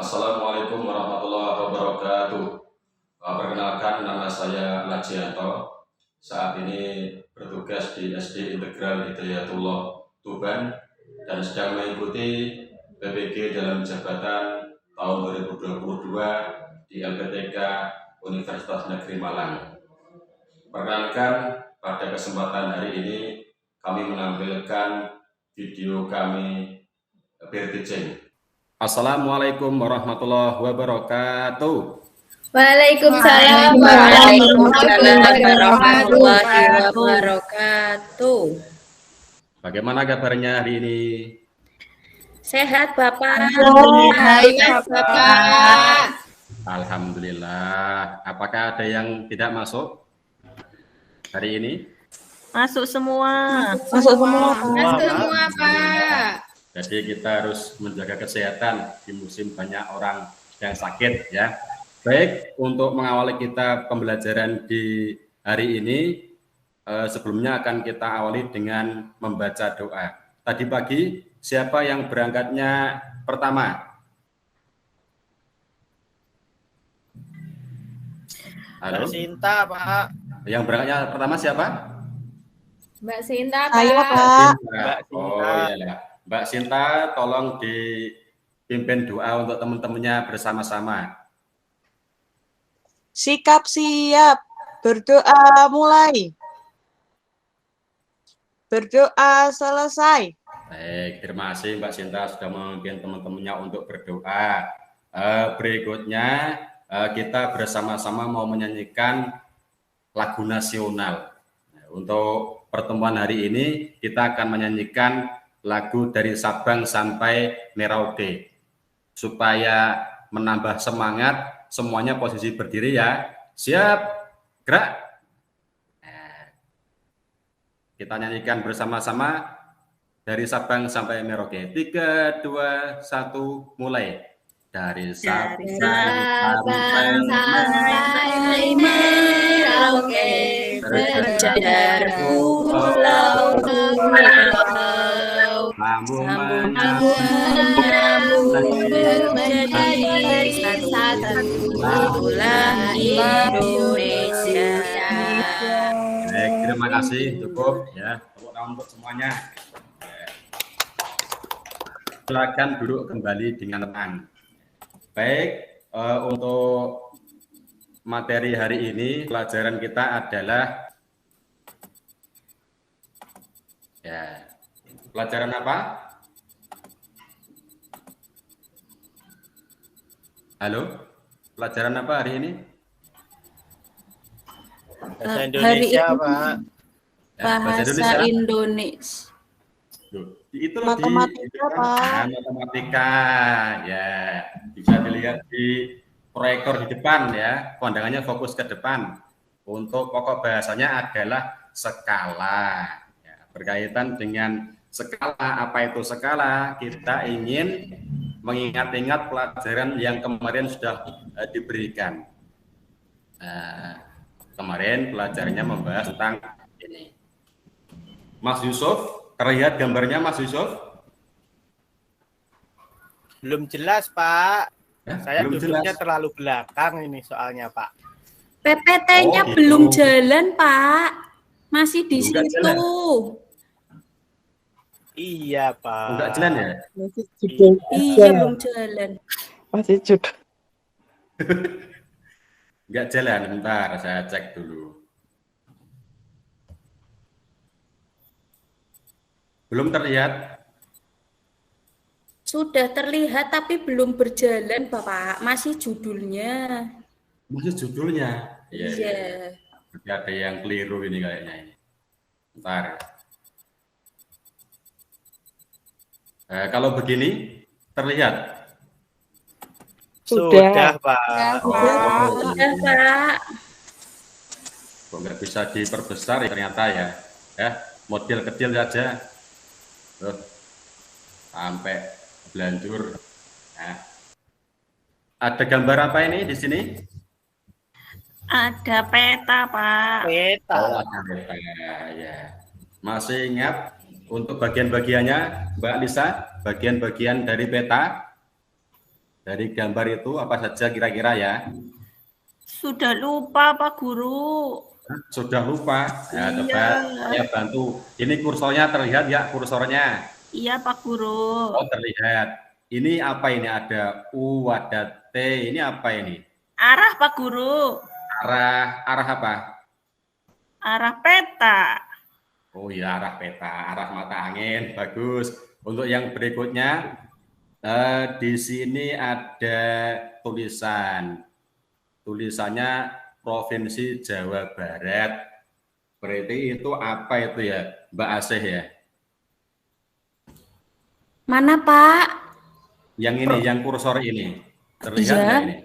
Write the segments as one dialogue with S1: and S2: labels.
S1: Assalamualaikum warahmatullahi wabarakatuh. Perkenalkan, nama saya Lajianto. Saat ini bertugas di SD Integral Hidayatullah Tuban dan sedang mengikuti PPG dalam jabatan tahun 2022 di LPTK Universitas Negeri Malang. Perkenalkan, pada kesempatan hari ini kami menampilkan video kami peer teaching. Assalamualaikum warahmatullahi wabarakatuh.
S2: Waalaikumsalam warahmatullahi wabarakatuh.
S1: Bagaimana kabarnya hari ini?
S2: Sehat Bapak.
S3: Sehat Bapak.
S1: Alhamdulillah. Apakah ada yang tidak masuk hari ini?
S3: Masuk semua.
S2: Masuk semua Pak.
S1: Jadi kita harus menjaga kesehatan di musim banyak orang yang sakit ya. Baik, untuk mengawali kita pembelajaran di hari ini, sebelumnya akan kita awali dengan membaca doa. Tadi pagi, siapa yang berangkatnya pertama? Halo?
S4: Mbak Sinta, Pak.
S1: Yang berangkatnya pertama siapa?
S2: Mbak Sinta Pak.
S3: Saya Pak.
S4: Mbak Sinta.
S1: Oh iya. Mbak Sinta, tolong dipimpin doa untuk teman-temannya bersama-sama.
S3: Sikap siap. Berdoa mulai. Berdoa selesai.
S1: Baik, terima kasih Mbak Sinta sudah memimpin teman-temannya untuk berdoa. Berikutnya kita bersama-sama mau menyanyikan lagu nasional. Untuk pertemuan hari ini kita akan menyanyikan lagu dari Sabang sampai Merauke. Supaya menambah semangat, semuanya posisi berdiri ya. Siap, gerak. Kita nyanyikan bersama-sama dari Sabang sampai Merauke. 3, 2, 1, mulai. Dari Sabang
S2: sampai Merauke, berjajar pulau ke pulau, sambung menjadi satu itulah Indonesia.
S1: Baik, terima kasih, cukup ya. Tepuk tangan untuk semuanya. Silakan duduk kembali dengan tenang. Baik, untuk materi hari ini pelajaran kita adalah ya, pelajaran apa? Halo, pelajaran apa hari ini?
S4: Bahasa Indonesia, Pak.
S2: Bahasa Indonesia.
S1: Itu
S3: Matematika, Pak.
S1: Matematika ya, bisa dilihat di proyektor di depan ya, pandangannya fokus ke depan. Untuk pokok bahasanya adalah skala ya, berkaitan dengan skala. Apa itu skala? Kita ingin mengingat-ingat pelajaran yang kemarin sudah diberikan. Kemarin pelajarannya membahas tentang ini. Mas Yusuf, terlihat gambarnya Mas Yusuf?
S4: Belum jelas, Pak.
S1: Ya,
S4: Saya
S1: belum
S4: duduknya
S1: jelas.
S4: terlalu belakang ini soalnya, Pak.
S2: PPT-nya
S1: Oh, gitu.
S2: belum jalan, Pak. Masih di
S1: Enggak
S2: situ.
S1: jalan.
S4: Iya, Pak.
S1: Enggak jalan ya?
S2: Iya, belum jalan.
S3: Masih judul.
S1: Enggak jalan, bentar saya cek dulu. Belum terlihat?
S2: Sudah terlihat tapi belum berjalan, Bapak. Masih judulnya.
S1: Masih judulnya.
S2: Iya.
S1: Berarti ada yang keliru ini kayaknya ini. Bentar. Kalau begini terlihat?
S4: Sudah, Pak.
S2: Sudah, Pak.
S1: Kok nggak bisa diperbesar ya ternyata ya. Model kecil saja. Sampai belanjur. Ada gambar apa ini di sini?
S2: Ada peta, Pak.
S4: Peta.
S1: Oh, ada peta ya. Masih ingat untuk bagian-bagiannya, Mbak Lisa, bagian-bagian dari peta? Dari gambar itu apa saja kira-kira ya?
S5: Sudah lupa Pak Guru.
S1: Sudah lupa? Ya, coba
S5: Iya.
S1: saya bantu. Ini kursornya terlihat ya, kursornya?
S5: Iya Pak Guru.
S1: Oh, terlihat. Ini apa ini? Ada U, ada T. Ini apa ini?
S5: Arah Pak Guru.
S1: Arah apa?
S5: Arah peta.
S1: Oh iya, arah peta, arah mata angin. Bagus. Untuk yang berikutnya, di sini ada tulisan. Tulisannya Provinsi Jawa Barat. Berarti itu apa itu ya, Mbak Asih ya?
S2: Mana, Pak?
S1: Yang ini, yang kursor ini. Terlihat
S2: Iya.
S1: nggak ini?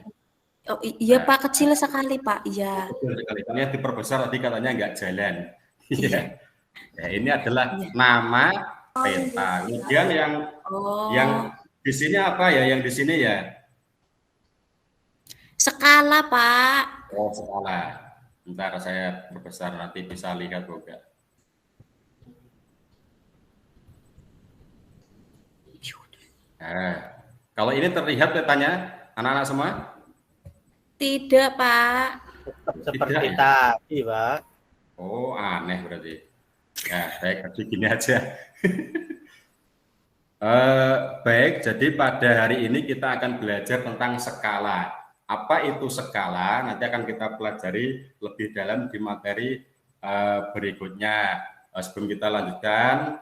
S2: Oh, iya,
S1: Nah.
S2: Pak, kecil sekali, Pak. Iya.
S1: Betul sekali. Ini diperbesar tadi katanya nggak jalan. Iya. Ya, ini adalah
S2: Iya.
S1: nama peta. Kemudian yang di sini apa ya? Yang di sini ya?
S2: Skala, Pak.
S1: Oh, skala. Bentar saya perbesar nanti bisa lihat juga. Nah, kalau ini terlihat petanya anak-anak semua?
S2: Tidak, Pak.
S4: Seperti
S1: Tidak, ya?
S4: tadi, Pak.
S1: Oh, aneh berarti. Ya, baik, jadi gini aja. Baik, jadi pada hari ini kita akan belajar tentang skala. Apa itu skala? Nanti akan kita pelajari lebih dalam di materi berikutnya. Sebelum kita lanjutkan,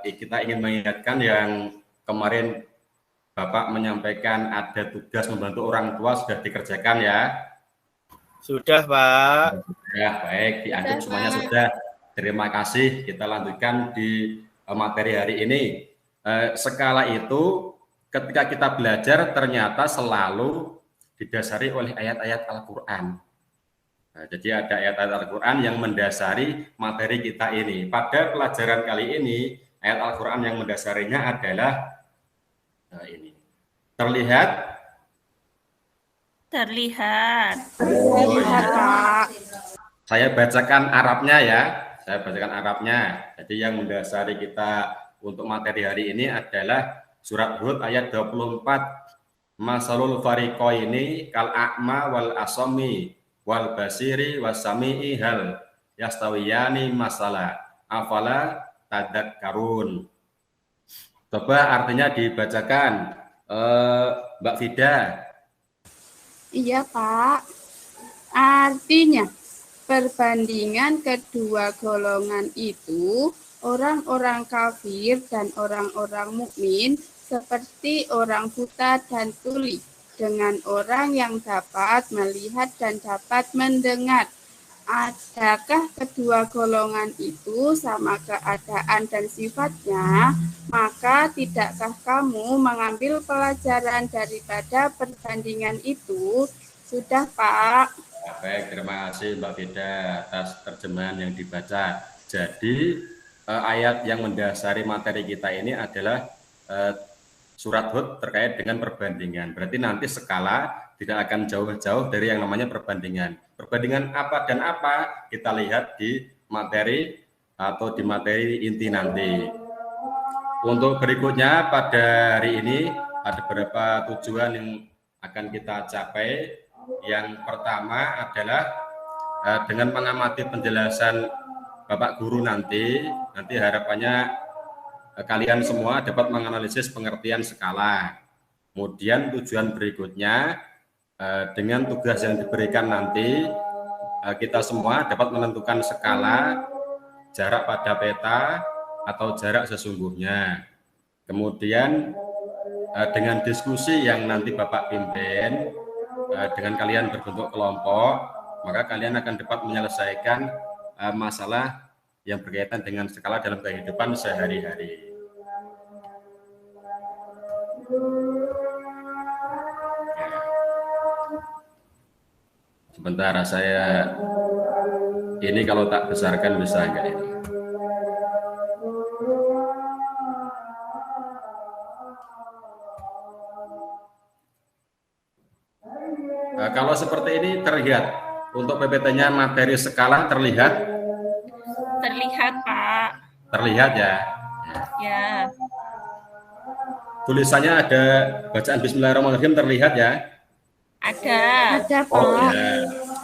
S1: kita ingin mengingatkan yang kemarin Bapak menyampaikan ada tugas membantu orang tua sudah dikerjakan ya?
S4: Sudah, Pak.
S1: Ya, baik, dianggap semuanya sudah. Terima kasih. Kita lanjutkan di materi hari ini. Skala itu ketika kita belajar ternyata selalu didasari oleh ayat-ayat Al-Quran. Nah, jadi ada ayat-ayat Al-Quran yang mendasari materi kita ini. Pada pelajaran kali ini, ayat Al-Quran yang mendasarinya adalah ini. Terlihat?
S5: Terlihat.
S3: Terlihat, Pak.
S1: Saya bacakan Arabnya ya. Saya bacakan Arabnya. Jadi yang mendasari kita untuk materi hari ini adalah surat Hud ayat 24. Masalul fariqaini kal a'ma wal asami wal basiri wasami'i hal yastawiyani masala afala tadakkarun. Coba artinya dibacakan, Mbak Fida.
S6: Iya, Pak. Artinya, perbandingan kedua golongan itu, orang-orang kafir dan orang-orang mukmin, seperti orang buta dan tuli, dengan orang yang dapat melihat dan dapat mendengar. Adakah kedua golongan itu sama keadaan dan sifatnya? Maka tidakkah kamu mengambil pelajaran daripada perbandingan itu? Sudah, Pak.
S1: Baik, terima kasih Mbak Fida atas terjemahan yang dibaca. Jadi ayat yang mendasari materi kita ini adalah surat Hud terkait dengan perbandingan. Berarti nanti skala tidak akan jauh-jauh dari yang namanya perbandingan. Perbandingan apa dan apa kita lihat di materi atau di materi inti nanti. Untuk berikutnya pada hari ini ada beberapa tujuan yang akan kita capai. Yang pertama adalah dengan mengamati penjelasan Bapak Guru nanti harapannya kalian semua dapat menganalisis pengertian skala. Kemudian tujuan berikutnya dengan tugas yang diberikan nanti kita semua dapat menentukan skala jarak pada peta atau jarak sesungguhnya. Kemudian dengan diskusi yang nanti Bapak pimpin dengan kalian berbentuk kelompok, maka kalian akan dapat menyelesaikan masalah yang berkaitan dengan skala dalam kehidupan sehari-hari. Sebentar, saya ini kalau tak besarkan bisa enggak ini? Nah, kalau seperti ini terlihat untuk PPT-nya materi skala terlihat?
S5: Terlihat, Pak.
S1: Terlihat ya.
S5: Ya.
S1: tulisannya ada bacaan Bismillahirrahmanirrahim terlihat ya?
S5: Ada.
S6: Ada,
S1: Oh
S6: Pak.
S1: ya,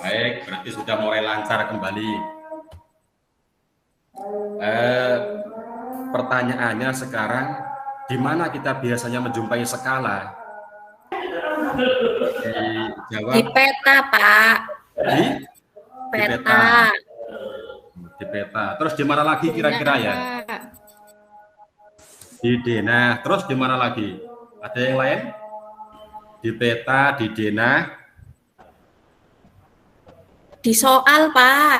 S1: baik, berarti sudah mulai lancar kembali. Pertanyaannya sekarang, di mana kita biasanya menjumpai skala? Dijawab
S2: Di peta, Pak.
S1: di
S2: Peta.
S1: Di peta. Terus di mana lagi kira-kira ya?
S6: Pak.
S1: Di denah. Terus di mana lagi? Ada yang lain? Di peta, di denah.
S2: Di soal, Pak.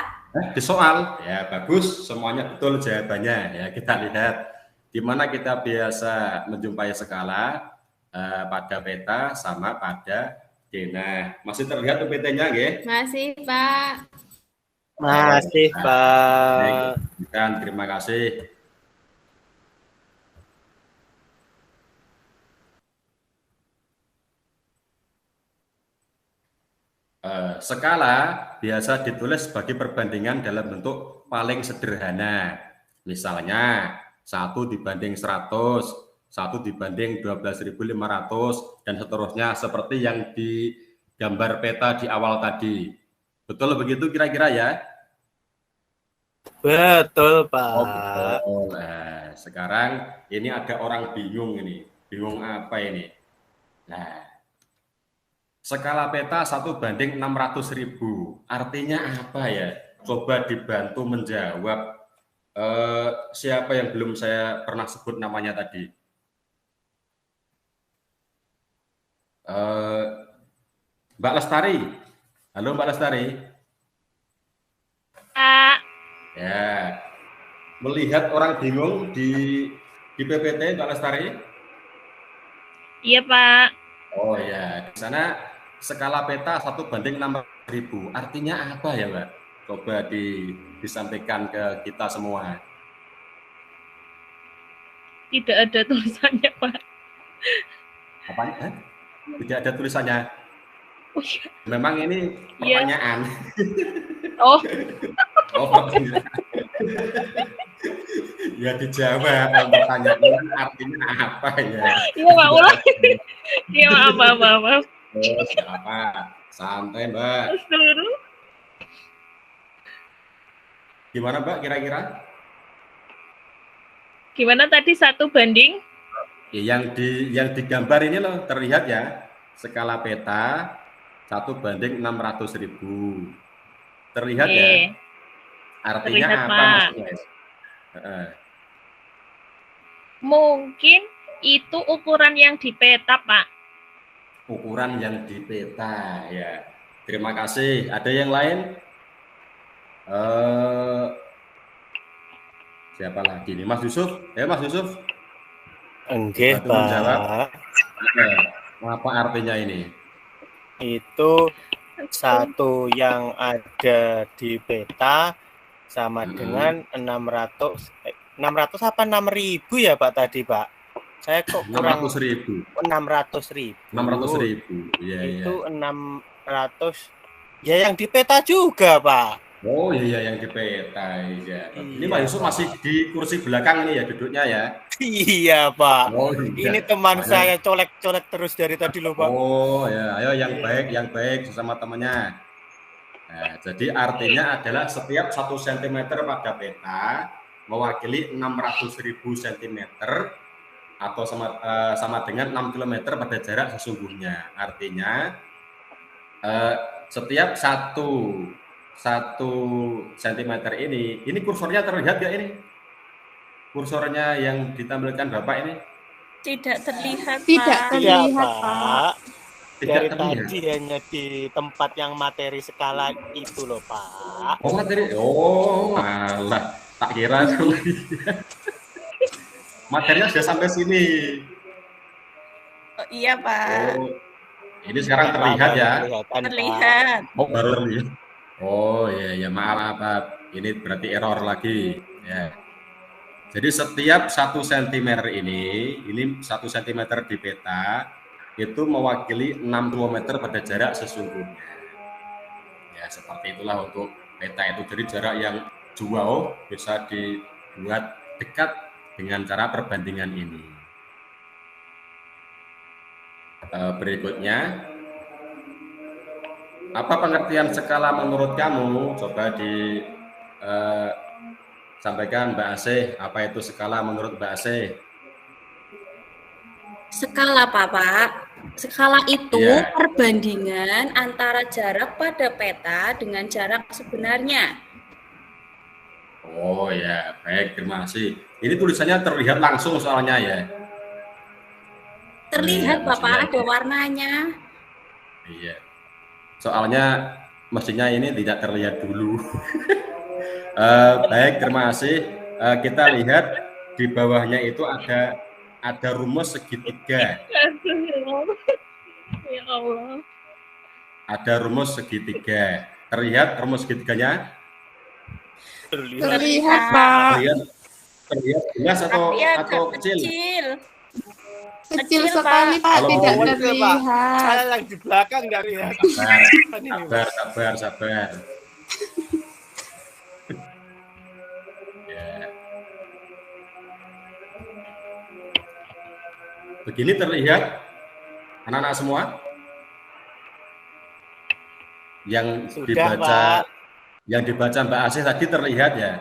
S1: Di soal. Ya, bagus. Semuanya betul jawabannya. Ya, kita lihat di mana kita biasa menjumpai skala pada peta sama pada denah. Masih terlihat tuh PT-nya, nggih?
S6: Masih, Pak.
S4: Masih, Pak.
S1: Baik, terima kasih. Skala biasa ditulis sebagai perbandingan dalam bentuk paling sederhana. Misalnya 1 dibanding 100, 1 dibanding 12.500, dan seterusnya seperti yang di gambar peta di awal tadi. Betul begitu kira-kira ya?
S4: Betul, Pak.
S1: Oh, betul. Nah, sekarang ini ada orang bingung ini. Bingung apa ini? Nah, skala peta 1 banding 600.000. Artinya apa ya? Coba dibantu menjawab. Siapa yang belum saya pernah sebut namanya tadi? Mbak Lestari. Halo Mbak Lestari.
S5: Pak.
S1: Ya. Melihat orang bingung di PPT Mbak Lestari?
S5: Iya, Pak.
S1: Oh ya, di sana skala peta 1 banding 600.000. Artinya apa ya, Mbak? Coba disampaikan ke kita semua.
S5: Tidak ada tulisannya, Pak.
S1: Apanya? Tidak ada tulisannya.
S5: Oh, iya.
S1: Memang ini pertanyaan.
S5: Oh,
S1: Oh, pertanyaan. Ya dijawab pertanyaan artinya apa ya?
S5: iya, Pak. Ulang. Iya, maaf.
S1: Oh, siapa? Santai, Mbak.
S5: Seluruh.
S1: Gimana, Mbak, kira-kira?
S5: Gimana tadi 1 banding?
S1: Ya, yang digambar ini loh, terlihat ya. Skala peta 1 banding 600.000. Terlihat ya? Artinya
S5: Terlihat,
S1: apa
S5: Pak.
S1: maksudnya?
S5: Mungkin itu ukuran yang di peta, Pak.
S1: Ukuran yang di peta ya. Terima kasih. Ada yang lain? Siapa lagi nih? Mas Yusuf? Mas Yusuf.
S4: Enggak,
S1: Bantu menjawab.
S4: Pak.
S1: Apa artinya ini?
S4: Itu 1 yang ada di peta sama dengan 600 apa 6.000 ya, Pak, tadi, Pak? Saya kok kurang
S1: 600.000.
S4: 600.000.
S1: 600.000. Iya, iya.
S4: Itu 600. Ya yang di peta juga, Pak.
S1: Oh iya, yang di peta ya. Ini
S4: Iya,
S1: Pak Yusuf
S4: Pak.
S1: masih di kursi belakang ini ya duduknya ya.
S4: Iya, Pak.
S1: Oh, iya.
S4: Ini teman
S1: Makanya-
S4: saya colek-colek terus dari tadi loh, Pak.
S1: Oh ya, ayo yang baik sesama temannya. Nah, jadi artinya adalah setiap 1 cm pada peta mewakili 600.000 cm atau sama dengan 6 km pada jarak sesungguhnya. Artinya setiap 1 cm ini kursornya terlihat gak ini? Kursornya yang ditampilkan Bapak ini?
S2: Tidak terlihat,
S6: Tidak
S2: Pak.
S6: terlihat.
S4: Iya,
S6: Pak.
S4: Pak.
S1: Tidak
S4: Dari
S1: terlihat.
S4: tadi hanya di tempat yang materi skala itu loh, Pak.
S1: Oh materi, oh malah tak kira materinya sudah sampai sini.
S2: Oh, iya, Pak.
S1: Oh, ini sekarang terlihat ya?
S4: Kelihatan, Pak.
S2: Terlihat.
S1: Oh baru terlihat. Oh ya maaf. Ini berarti error lagi. Ya. Jadi setiap 1 cm ini 1 cm di peta itu mewakili 6 km pada jarak sesungguhnya. Ya seperti itulah untuk peta itu. Jadi jarak yang jauh bisa dibuat dekat dengan cara perbandingan ini. Berikutnya, apa pengertian skala menurut kamu? Coba disampaikan Mbak Asih, apa itu skala menurut Mbak Asih?
S2: Skala, Pak. Skala itu
S1: Iya.
S2: perbandingan antara jarak pada peta dengan jarak sebenarnya.
S1: Oh ya, baik, terima kasih. Ini tulisannya terlihat langsung soalnya ya.
S2: Terlihat,
S1: Iya,
S2: Bapak,
S1: maksudnya
S2: ada warnanya.
S1: iya. Soalnya mestinya ini tidak terlihat dulu. Baik, terima kasih. Kita lihat di bawahnya itu ada rumus segitiga.
S5: Aduh, ya Allah. Ya Allah.
S1: Ada rumus segitiga. Terlihat rumus segitiganya?
S6: Terlihat, Pak.
S1: Terlihat jelas
S2: Tapi agak
S1: atau kecil?
S2: kecil.
S6: Kecil
S2: Kecil,
S6: sekali, Pak.
S1: Kalau
S6: Tidak
S1: mau-
S6: terlihat.
S4: Saya yang di belakang nggak lihat.
S1: Sabar. Ya. Begini terlihat anak-anak semua? Yang
S4: Sudah,
S1: dibaca
S4: Pak.
S1: Mbak Asih tadi terlihat ya?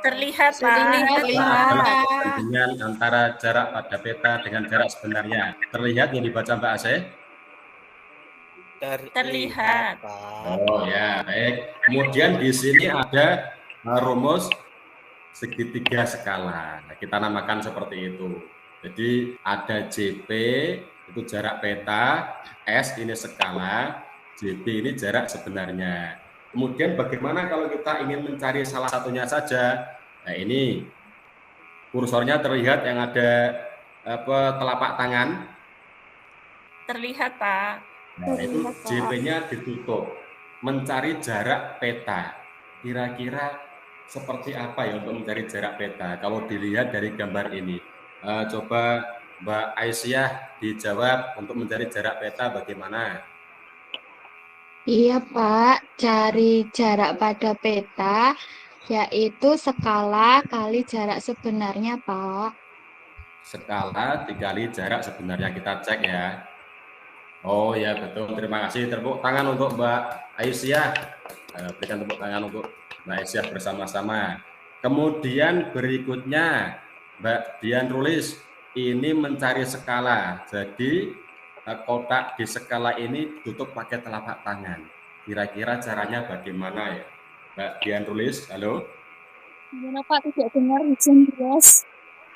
S2: Terlihat, Pak.
S6: Terlihat.
S1: Adalah perbandingan antara jarak pada peta dengan jarak sebenarnya. Terlihat yang dibaca Mbak Asih?
S2: Terlihat.
S4: Pak.
S1: Oh ya, baik. Kemudian di sini ada rumus segitiga skala. Nah, kita namakan seperti itu. Jadi ada JP itu jarak peta, S ini skala, JP ini jarak sebenarnya. Kemudian bagaimana kalau kita ingin mencari salah satunya saja? Nah, ini kursornya terlihat yang ada telapak tangan.
S2: Terlihat, Pak.
S1: Nah, itu
S6: Terlihat, Pak.
S1: JP-nya ditutup. Mencari jarak peta. Kira-kira seperti apa ya untuk mencari jarak peta? Kalau dilihat dari gambar ini. Coba Mbak Aisyah dijawab untuk mencari jarak peta bagaimana?
S3: Iya, Pak. Cari jarak pada peta yaitu skala kali jarak sebenarnya, Pak.
S1: Skala dikali jarak sebenarnya, kita cek ya. Oh ya, betul. Terima kasih. Tepuk tangan untuk Mbak Aisyah. Berikan tepuk tangan untuk Mbak Aisyah bersama-sama. Kemudian berikutnya Mbak Dian tulis ini mencari skala. Jadi kotak di skala ini ditutup pakai telapak tangan. Kira-kira caranya bagaimana ya? Mbak Dian tulis, halo?
S5: Gimana Pak, tidak dengar hujan deras?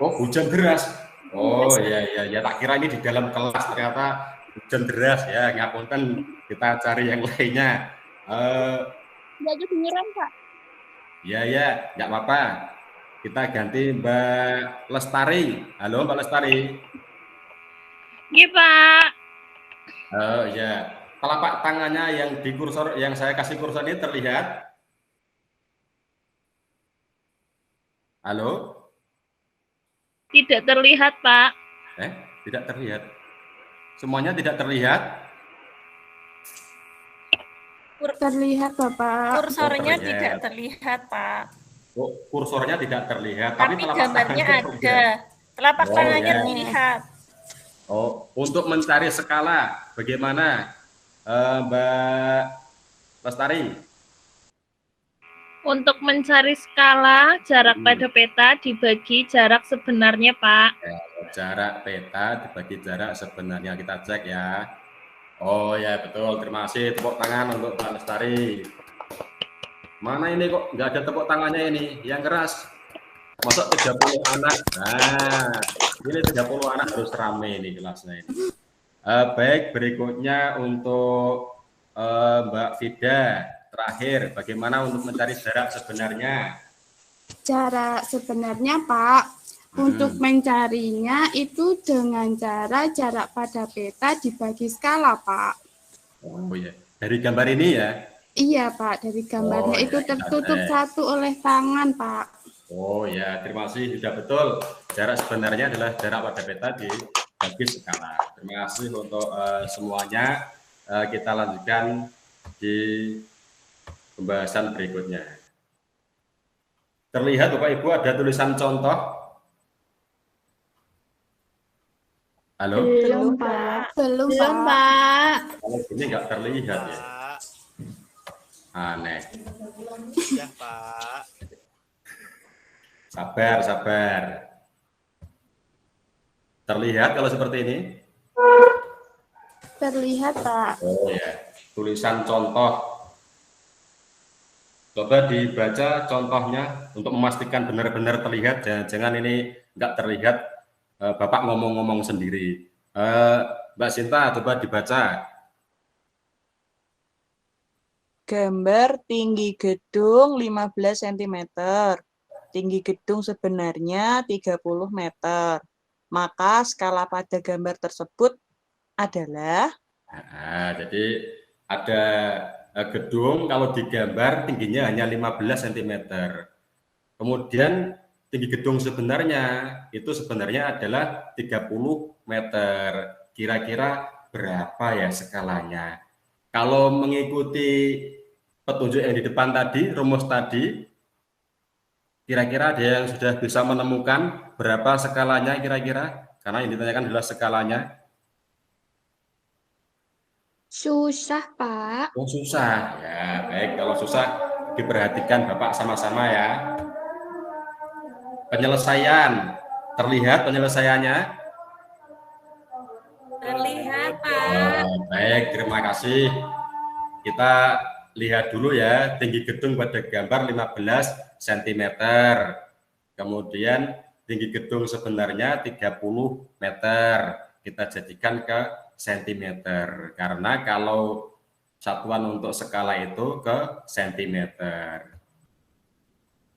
S1: Oh, hujan deras. Oh ya, tak kira ini di dalam kelas, ternyata hujan deras ya. Ngapunten, kita cari yang lainnya.
S5: Nggak kedengeran Pak.
S1: Ya, nggak apa-apa. Kita ganti Mbak Lestari. Halo Mbak Lestari.
S5: Iya Pak.
S1: Ya, telapak tangannya yang di kursor, yang saya kasih kursor ini terlihat? Halo?
S5: Tidak terlihat Pak.
S1: Tidak terlihat. Semuanya tidak terlihat?
S6: Terlihat, Bapak.
S2: Kursornya
S1: Oh, terlihat.
S2: tidak terlihat, Pak.
S1: Oh, kursornya tidak terlihat,
S2: Tapi
S1: telapak
S2: gambarnya
S1: tangannya
S2: ada.
S1: terlihat.
S2: Telapak
S1: Oh,
S2: tangannya
S1: ya.
S2: terlihat.
S1: Oh, untuk mencari skala, bagaimana Mbak Lestari?
S5: Untuk mencari skala jarak pada peta dibagi jarak sebenarnya Pak.
S1: Jarak peta dibagi jarak sebenarnya, kita cek ya. Oh ya, betul, terima kasih. Tepuk tangan untuk Mbak Lestari. Mana ini kok nggak ada tepuk tangannya ini, yang keras. Masuk 30 anak. Nah, ini 30 anak harus rame ini kelasnya ini. Baik, berikutnya untuk Mbak Fida. Terakhir, bagaimana untuk mencari jarak sebenarnya?
S6: Jarak sebenarnya, Pak, untuk mencarinya itu dengan cara jarak pada peta dibagi skala, Pak.
S1: Oh ya, dari gambar ini ya?
S6: Iya, Pak, dari gambarnya
S1: Oh,
S6: itu
S1: ya,
S6: tertutup
S1: ya.
S6: satu oleh tangan, Pak.
S1: Oh ya, terima kasih, sudah betul. Jarak sebenarnya adalah jarak pada peta dibagi skala. Terima kasih untuk semuanya. Kita lanjutkan di pembahasan berikutnya. Terlihat Bapak Ibu ada tulisan contoh. Halo?
S3: Belum, Pak.
S6: Belum,
S2: Belum,
S6: Pak.
S2: Pak.
S1: Kalau gini nggak terlihat ya.
S4: Pak.
S1: Aneh.
S4: Ya, Pak.
S1: Sabar, sabar. Terlihat kalau seperti ini?
S6: Terlihat, Pak.
S1: Oh ya, tulisan contoh. Coba dibaca contohnya untuk memastikan benar-benar terlihat. Jangan ini nggak terlihat. Bapak ngomong-ngomong sendiri. Mbak Sinta, coba dibaca.
S7: Gambar tinggi gedung 15 cm. Tinggi gedung sebenarnya 30 meter. Maka skala pada gambar tersebut adalah
S1: Nah, jadi ada gedung kalau digambar tingginya hanya 15 cm. Kemudian tinggi gedung sebenarnya itu sebenarnya adalah 30 meter. Kira-kira berapa ya skalanya? Kalau mengikuti petunjuk yang di depan tadi, rumus tadi, kira-kira ada yang sudah bisa menemukan berapa skalanya kira-kira? Karena yang ditanyakan adalah skalanya.
S3: Susah, Pak.
S1: Oh, susah. Ya, baik. Kalau susah, diperhatikan Bapak sama-sama ya. Penyelesaian. Terlihat penyelesaiannya?
S2: Terlihat, Pak.
S1: Baik, terima kasih. Kita lihat dulu ya, tinggi gedung pada gambar 15 cm. Kemudian tinggi gedung sebenarnya 30 meter. Kita jadikan ke sentimeter. Karena kalau satuan untuk skala itu ke sentimeter.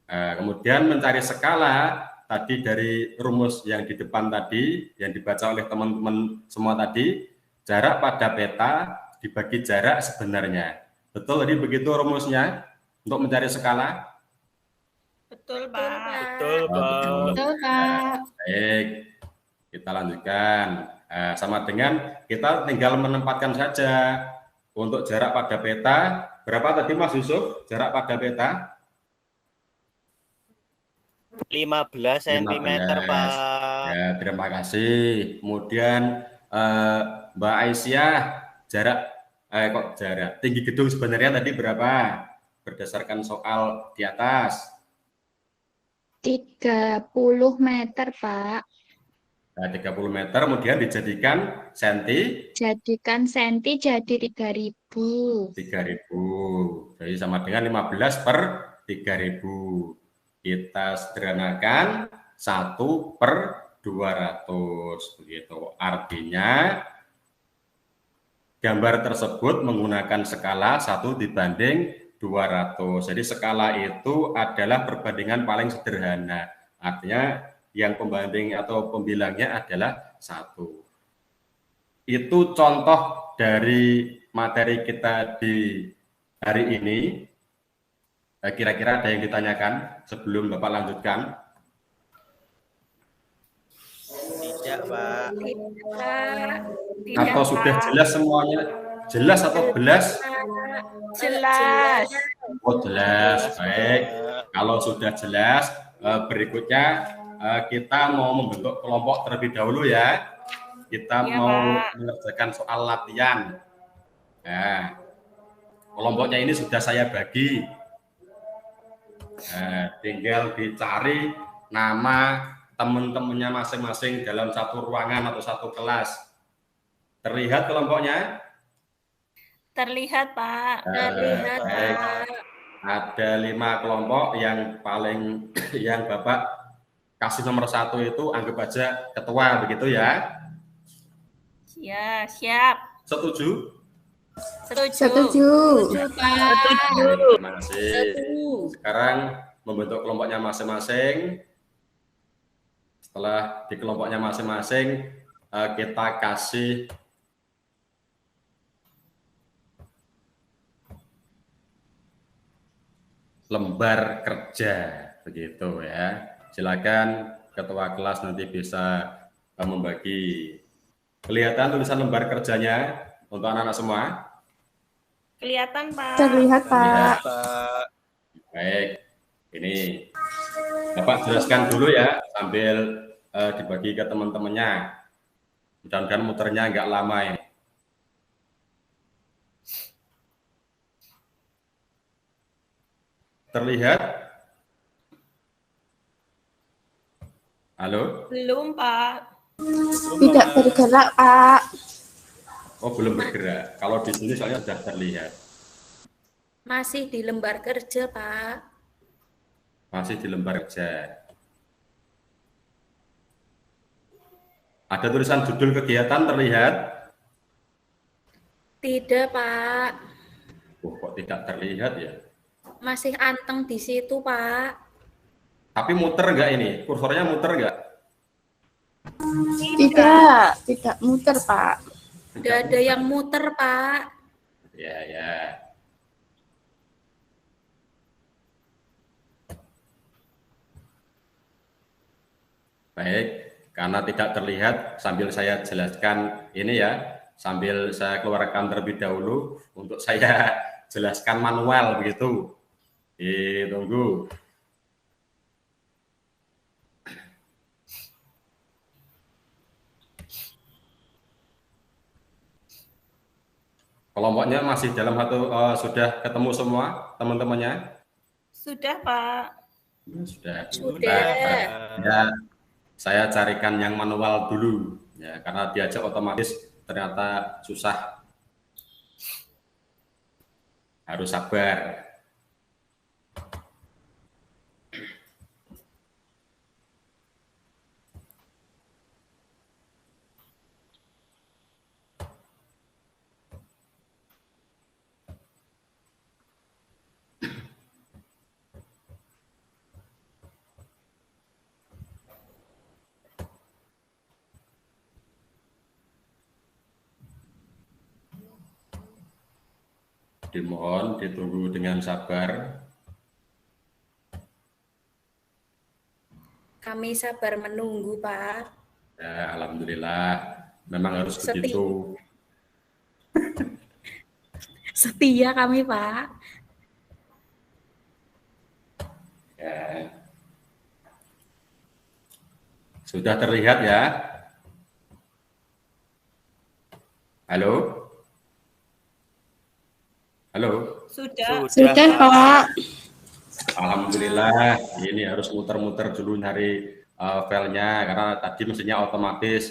S1: Kemudian mencari skala tadi dari rumus yang di depan tadi, yang dibaca oleh teman-teman semua tadi, jarak pada peta dibagi jarak sebenarnya. Betul tadi begitu rumusnya untuk mencari skala?
S5: Betul, Pak.
S4: Betul, Pak.
S6: Betul, Pak.
S1: Baik, kita lanjutkan. Sama dengan kita tinggal menempatkan saja untuk jarak pada peta. Berapa tadi Mas Yusuf jarak pada peta?
S4: 15 cm,
S1: 15.
S4: Pak.
S1: Ya, terima kasih. Kemudian Mbak Aisyah, jarak tinggi gedung sebenarnya tadi berapa? Berdasarkan soal di atas.
S3: 30 meter, Pak.
S1: Nah, 30 meter kemudian dijadikan senti.
S3: Jadikan senti jadi 3000.
S1: 3000. Jadi sama dengan 15 per 3000. Kita sederhanakan 1 per 200. Begitu. Artinya gambar tersebut menggunakan skala 1 dibanding 200. Jadi skala itu adalah perbandingan paling sederhana. Artinya yang pembanding atau pembilangnya adalah 1. Itu contoh dari materi kita di hari ini. Kira-kira ada yang ditanyakan sebelum Bapak lanjutkan?
S4: Tidak, Pak.
S1: Atau sudah jelas semuanya? Jelas atau belas?
S5: Jelas.
S1: Oh, jelas. Baik. Kalau sudah jelas, berikutnya kita mau membentuk kelompok terlebih dahulu ya. Kita mau mengerjakan soal latihan. Nah, kelompoknya ini sudah saya bagi. Tinggal dicari nama teman-temannya masing-masing dalam satu ruangan atau satu kelas. Terlihat kelompoknya?
S5: Terlihat, Pak.
S2: Terlihat,
S1: Baik.
S2: Pak.
S1: Ada 5 kelompok yang paling yang Bapak kasih nomor 1 itu anggap aja ketua begitu ya.
S5: Ya, siap.
S1: Setuju?
S6: Setuju.
S2: Pak.
S1: Terima kasih.
S2: Setuju.
S1: Sekarang membentuk kelompoknya masing-masing. Setelah di kelompoknya masing-masing kita kasih lembar kerja begitu ya. Silakan ketua kelas nanti bisa membagi. Kelihatan tulisan lembar kerjanya untuk anak-anak semua?
S5: Kelihatan, Pak.
S6: Terlihat, Pak.
S4: Pak.
S1: Baik, ini Bapak jelaskan dulu ya sambil dibagi ke teman-temannya. Mudah-mudahan muternya nggak lama ini. Terlihat? Halo?
S2: Belum, Pak.
S6: Tidak bergerak, Pak.
S1: Oh, belum bergerak. Kalau di sini soalnya sudah terlihat.
S2: Masih di lembar kerja, Pak.
S1: Masih di lembar kerja. Ada tulisan judul kegiatan terlihat?
S2: Tidak, Pak.
S1: Oh, kok tidak terlihat ya?
S2: Masih anteng di situ, Pak.
S1: Tapi muter nggak ini? Kursornya muter nggak?
S6: Tidak muter, Pak.
S2: Tidak ada yang muter, Pak.
S1: Ya, ya. Baik, karena tidak terlihat, sambil saya jelaskan ini ya, sambil saya keluarkan terlebih dahulu untuk saya jelaskan manual begitu. Tunggu. Kelompoknya masih dalam satu, sudah ketemu semua teman-temannya?
S2: Sudah, Pak.
S1: Ya, sudah.
S2: Sudah.
S1: Ya, saya carikan yang manual dulu, ya, karena diajak otomatis ternyata susah. Harus sabar. Dimohon ditunggu dengan sabar.
S2: Kami sabar menunggu, Pak.
S1: Ya, alhamdulillah. Memang harus begitu.
S2: Setia kami, Pak.
S1: Ya. Sudah terlihat ya? Halo? Halo?
S2: Sudah.
S6: Sudah, Pak.
S1: Alhamdulillah, ini harus muter-muter dulu nyari filenya karena tadi mesinnya otomatis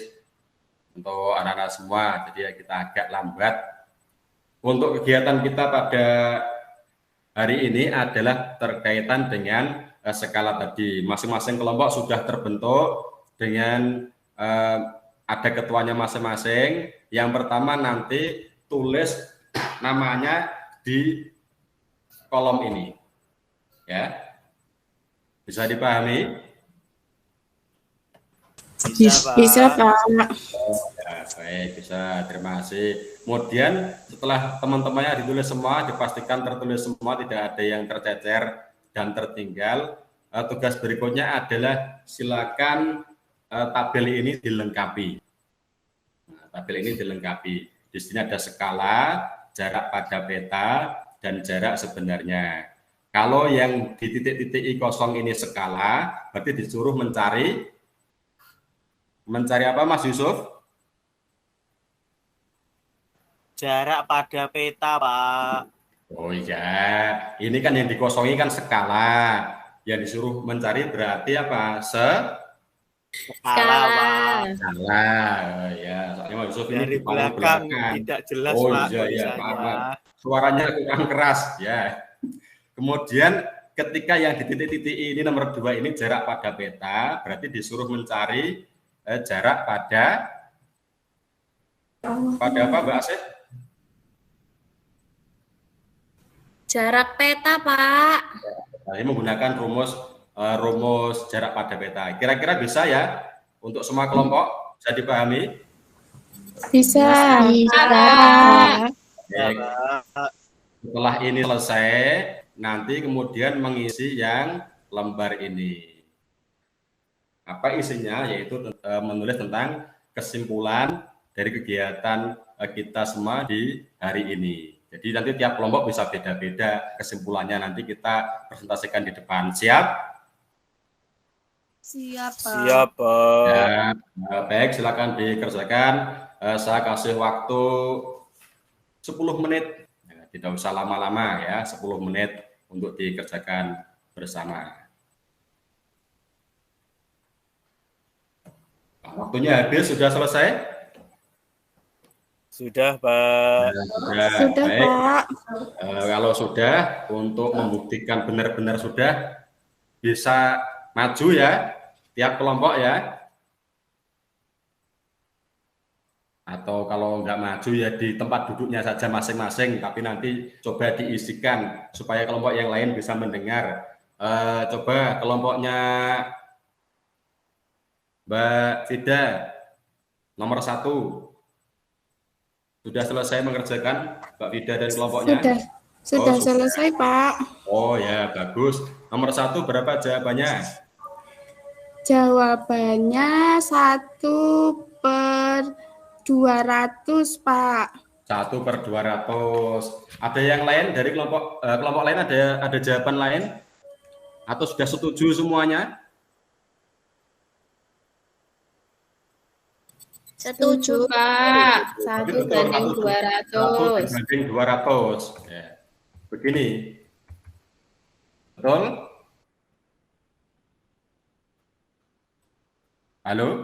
S1: untuk anak-anak semua, jadi ya kita agak lambat. Untuk kegiatan kita pada hari ini adalah terkaitan dengan skala tadi. Masing-masing kelompok sudah terbentuk dengan ada ketuanya masing-masing. Yang pertama nanti tulis namanya di kolom ini. Ya, bisa dipahami?
S6: Bisa, Pak.
S1: Ya, baik, bisa. Terima kasih. Kemudian setelah teman-temannya ditulis semua, dipastikan tertulis semua, tidak ada yang tercecer dan tertinggal. Tugas berikutnya adalah silakan tabel ini dilengkapi. Nah, tabel ini dilengkapi. Di sini ada skala, jarak pada peta, dan jarak sebenarnya. Kalau yang di titik-titik I kosong ini skala, berarti disuruh mencari apa, Mas Yusuf?
S4: Jarak pada peta, Pak.
S1: Oh iya, ini kan yang dikosongi kan skala. Yang disuruh mencari berarti apa?
S4: Skala, Pak.
S1: Skala. Oh, ya, soalnya Mas Yusuf ini
S4: Dari
S1: di paling
S4: belakang tidak jelas,
S1: Oh
S4: Pak.
S1: iya, iya, maaf. Suaranya kurang keras, ya. Kemudian ketika yang di titik-titik ini nomor 2 ini jarak pada peta, berarti disuruh mencari jarak pada apa, Mbak Asih?
S2: Jarak peta, Pak.
S1: Ini menggunakan rumus jarak pada peta. Kira-kira bisa ya untuk semua kelompok? Bisa dipahami?
S6: Bisa.
S1: Baik. Setelah ini selesai, nanti kemudian mengisi yang lembar ini. Apa isinya? Yaitu menulis tentang kesimpulan dari kegiatan kita semua di hari ini. Jadi nanti tiap kelompok bisa beda-beda kesimpulannya, nanti kita presentasikan di depan. Siap?
S6: Siap, Pak.
S4: Siap, Pak.
S1: Ya, baik, silakan dikerjakan. Saya kasih waktu 10 menit. Ya, tidak usah lama-lama ya, 10 menit untuk dikerjakan bersama. Nah, waktunya habis, sudah selesai?
S4: Sudah, Pak.
S6: Sudah,
S1: baik.
S6: Pak.
S1: Kalau sudah, untuk membuktikan benar-benar sudah, bisa maju ya, tiap kelompok ya. Atau kalau nggak maju ya di tempat duduknya saja masing-masing, tapi nanti coba diisikan supaya kelompok yang lain bisa mendengar. Coba kelompoknya Mbak Fida, nomor 1. Sudah selesai mengerjakan Mbak Fida dan kelompoknya?
S6: Sudah selesai, Pak.
S1: Oh ya, bagus. Nomor 1 berapa jawabannya?
S6: Jawabannya 1/200, Pak.
S1: 1/200. Ada yang lain dari kelompok lain, ada jawaban lain? Atau sudah setuju semuanya?
S2: Setuju, Pak.
S1: Betul,
S2: 1/200.
S1: 1/200. Ya. Begini. Betul? Halo?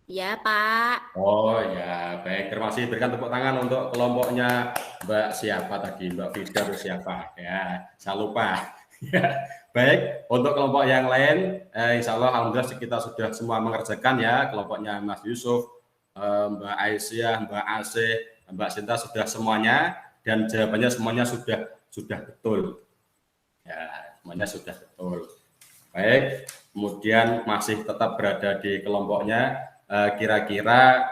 S2: Ya, Pak.
S1: Oh ya, baik. Terima kasih. Berikan tepuk tangan untuk kelompoknya Mbak siapa tadi? Mbak Fida atau siapa? Ya, saya lupa. Ya, baik. Untuk kelompok yang lain, insya Allah alhamdulillah kita sudah semua mengerjakan ya. Kelompoknya Mas Yusuf, Mbak Aisyah, Mbak Asih, Mbak Sinta sudah semuanya, dan jawabannya semuanya sudah betul. Ya, semuanya sudah betul. Baik. Kemudian masih tetap berada di kelompoknya. Kira-kira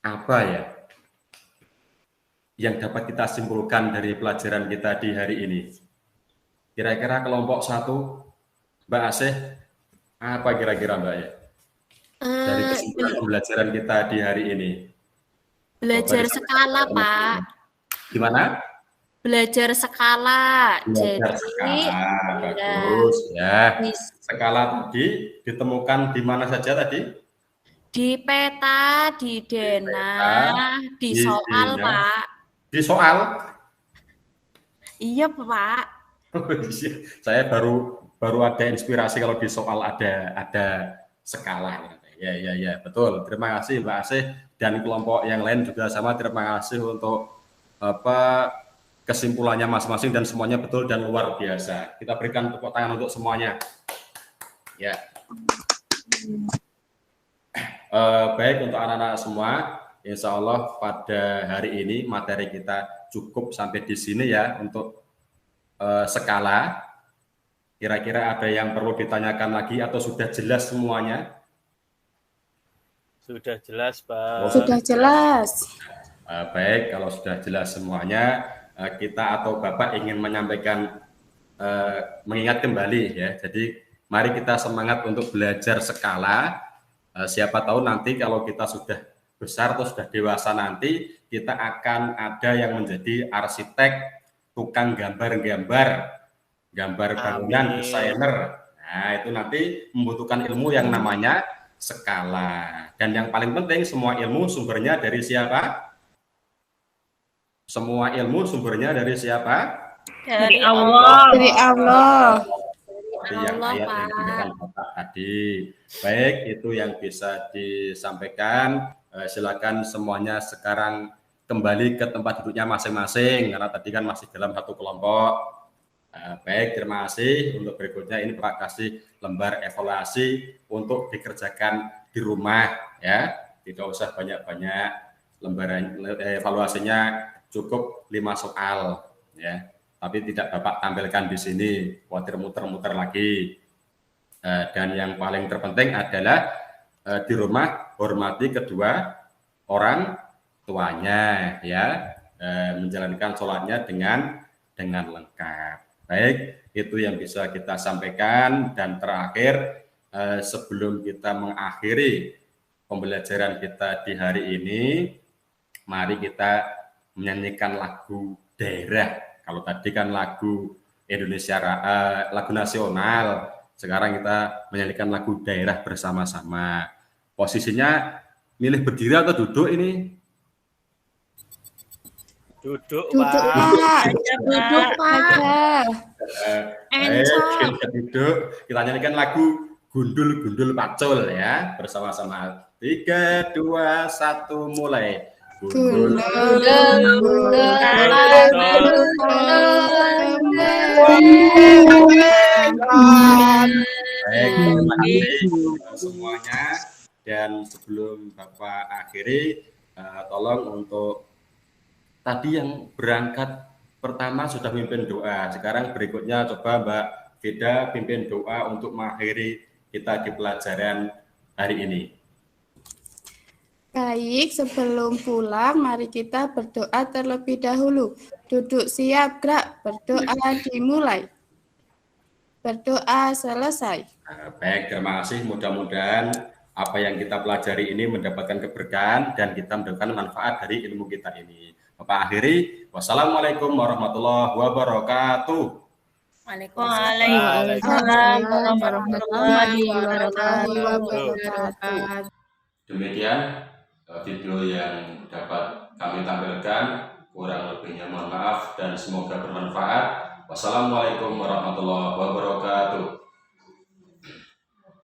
S1: apa ya yang dapat kita simpulkan dari pelajaran kita di hari ini? Kira-kira kelompok 1, Mbak Asih, apa kira-kira Mbak ya? Dari kesimpulan pembelajaran kita di hari ini.
S2: Belajar skala, Pak.
S1: Gimana?
S2: Belajar skala.
S1: Belajar
S2: Jadi,
S1: skala, bagus ya.
S2: di-
S1: Skala tadi ditemukan di mana saja tadi?
S2: di peta, di denah, di
S1: di
S2: soal,
S1: denah.
S2: Pak.
S1: Di soal?
S2: Iya, Pak.
S1: Saya baru ada inspirasi kalau di soal ada skala. Ya, betul. Terima kasih Mbak Asih dan kelompok yang lain juga sama. Terima kasih untuk kesimpulannya masing-masing dan semuanya betul dan luar biasa. Kita berikan tepuk tangan untuk semuanya. Ya. Baik untuk anak-anak semua. Insya Allah pada hari ini materi kita cukup sampai di sini ya untuk skala. Kira-kira ada yang perlu ditanyakan lagi atau sudah jelas semuanya?
S4: Sudah jelas, Pak.
S6: Sudah jelas.
S1: Baik, kalau sudah jelas semuanya, kita atau Bapak ingin menyampaikan, mengingat kembali ya. Jadi mari kita semangat untuk belajar skala. Siapa tahu nanti kalau kita sudah besar atau sudah dewasa nanti, kita akan ada yang menjadi arsitek, tukang gambar bangunan, desainer. Nah, itu nanti membutuhkan ilmu yang namanya skala. Dan yang paling penting, semua ilmu sumbernya dari siapa? Semua ilmu sumbernya dari siapa?
S5: Dari Allah.
S6: Dari Allah.
S1: Seperti yang ayat yang diberikan Bapak tadi. Baik, itu yang bisa disampaikan. Silakan semuanya sekarang kembali ke tempat duduknya masing-masing, karena tadi kan masih dalam satu kelompok. Baik, terima kasih. Untuk berikutnya ini Pak kasih lembar evaluasi untuk dikerjakan di rumah ya. Tidak usah banyak-banyak, lembaran evaluasinya cukup 5 soal ya. Tapi tidak Bapak tampilkan di sini, khawatir muter-muter lagi. Dan yang paling terpenting adalah di rumah hormati kedua orang tuanya ya, menjalankan sholatnya dengan lengkap. Baik, itu yang bisa kita sampaikan. Dan terakhir, sebelum kita mengakhiri pembelajaran kita di hari ini, mari kita menyanyikan lagu daerah. Kalau tadi kan lagu Indonesia, lagu nasional. Sekarang kita menyanyikan lagu Daerah bersama-sama. Posisinya milih berdiri atau duduk ini?
S4: Duduk,
S6: Duduk,
S4: Pak.
S6: Pak.
S5: Aja,
S6: Duduk,
S5: Pak.
S6: Pak.
S1: Baik, kita duduk. Kita nyanyikan lagu Gundul-Gundul Pacul ya, bersama-sama. 3, 2, 1, mulai. Gundul. Baik, terima kasih semuanya. Dan sebelum Bapak akhiri, tolong untuk tadi yang berangkat pertama sudah pimpin doa. Sekarang berikutnya coba Mbak Vida pimpin doa untuk mengakhiri kita di pelajaran hari ini.
S6: Baik, sebelum pulang, mari kita berdoa terlebih dahulu. Duduk siap, gerak. Berdoa dimulai. Berdoa selesai.
S1: Baik, terima kasih. Mudah-mudahan apa yang kita pelajari ini mendapatkan keberkahan dan kita mendapatkan manfaat dari ilmu kita ini. Bapak akhiri, wassalamualaikum warahmatullahi wabarakatuh.
S5: Waalaikumsalam warahmatullahi wabarakatuh.
S1: Demikian video yang dapat kami tampilkan. Kurang lebihnya mohon maaf dan semoga bermanfaat. Wassalamualaikum warahmatullahi wabarakatuh.